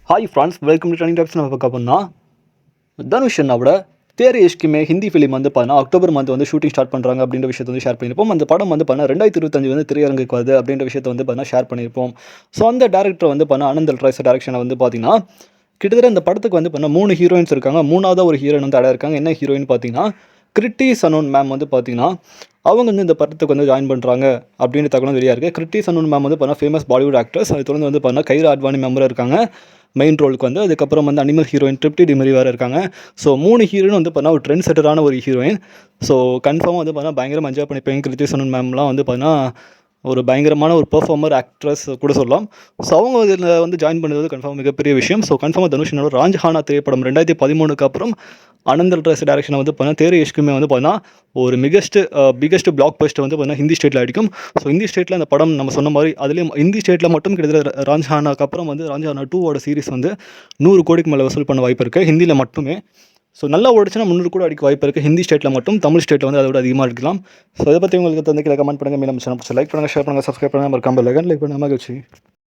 High friends welcome to training talks. நம்ம பார்க்க போனால் தனுஷ் அண்ணாவோட தேரே இஷ்குமே ஹிந்தி ஃபிலிம் வந்து பார்த்தீங்கன்னா அக்டோபர் மந்த் வந்து ஷூட்டிங் ஸ்டார்ட் பண்ணுறாங்க அப்படின்ற விஷயத்தை வந்து ஷேர் பண்ணியிருப்போம். அந்த படம் வந்து பார்த்தீங்கன்னா 2025 வந்து திரையரங்குக்கு வருது அப்படின்ற விஷயத்தை வந்து பார்த்தீங்கன்னா ஷேர் பண்ணியிருப்போம். ஸோ அந்த டேரக்டர் வந்து பார்த்தீங்கன்னா அனந்தல் ராய்ஸ் டேரக்ஷனை வந்து பார்த்தீங்கன்னா கிட்டத்தட்ட இந்த படத்துக்கு வந்து பார்த்தீங்கன்னா 3 ஹீரோயின்ஸ் இருக்காங்க. மூணாவது ஒரு ஹீரோயின் வந்து அடைய இருக்காங்க. என்ன ஹீரோயின் பார்த்தீங்கன்னா கிருட்டி சனோன் மேம் வந்து பார்த்தீங்கன்னா அவங்க வந்து இந்த படத்துக்கு வந்து ஜாயின் பண்ணுறாங்க அப்படின்னு தகவலும் வெளியாக இருக்குது. கிருட்டி சனோன் மேம் வந்து பார்த்தீங்கன்னா ஃபேமஸ் பாலிவுட் ஆக்ட்ரஸ். அதை தொடர்ந்து வந்து பார்த்தீங்கன்னா கைரா அட்வானி மெம்பராக இருக்காங்க மெயின் ரோலுக்கு வந்து. அதுக்கப்புறம் வந்து அனிமல் ஹீரோயின் ட்ரிப்டி டிமரி வேறு இருக்காங்க. ஸோ 3 ஹீரோயின் வந்து பார்த்தீங்கன்னா ஒரு ட்ரெண்ட் செட்டரான ஒரு ஹீரோயின். ஸோ கன்ஃபார்மாக வந்து பார்த்தீங்கன்னா பயங்கரமாக என்ஜாய் பண்ணிப்பேன். கிருத்தி சனோன் மேம்லாம் வந்து பார்த்தீங்கன்னா ஒரு பயங்கரமான ஒரு பெர்ஃபார்மர் ஆக்ட்ரஸ் கூட சொல்லலாம். ஸோ அவங்க இதில் வந்து ஜாயின் பண்ணுறது கன்ஃபார்ம் மிகப்பெரிய விஷயம். ஸோ கன்ஃபார்மாக தனுஷனோட ராஜ்ஹானா திரைப்படம் 2013 அப்புறம் அனந்தல் ராய்ஸ் டேரக்ஷனை வந்து பார்த்தீங்கன்னா தேரே இஷ்குமே வந்து பார்த்தீங்கன்னா ஒரு பிகெஸ்ட் பிளாக் பஸ்ட்டை வந்து பார்த்தீங்கன்னா ஹிந்தி ஸ்டேட்டில் அடிக்கும். ஸோ ஹிந்தி ஸ்டேட்டில் அந்த படம் நம்ம சொன்ன மாதிரி அதுலேயும் ஹிந்தி ஸ்டேட்டில் மட்டும் கிட்டத்தட்ட ராஜ்ஹானாக்கு அப்புறம் வந்து ராஜ்ஹானா 2 சீரிஸ் வந்து 100 கோடிக்கு மேலே வசூல் பண்ண வாய்ப்பு இருக்குது ஹிந்தியில் மட்டுமே. ஸோ நல்லா ஓடிச்சுன்னா 300 கூட அடிக்க வாய்ப்பு இருக்குது ஹிந்தி ஸ்டேட்டில் மட்டும். தமிழ் ஸ்டேட்டில் வந்து அதோட அதிகமாக எடுக்கலாம். ஸோ இதை பற்றி உங்களுக்கு தந்து கமெண்ட் பண்ணுங்கள். மீண்டும் லைக் பண்ணுங்கள், ஷேர் பண்ணுங்கள், சப்ஸ்கிரைப் பண்ணுங்கள், மறக்காம லைக் பண்ணுங்கள். மகிழ்ச்சி.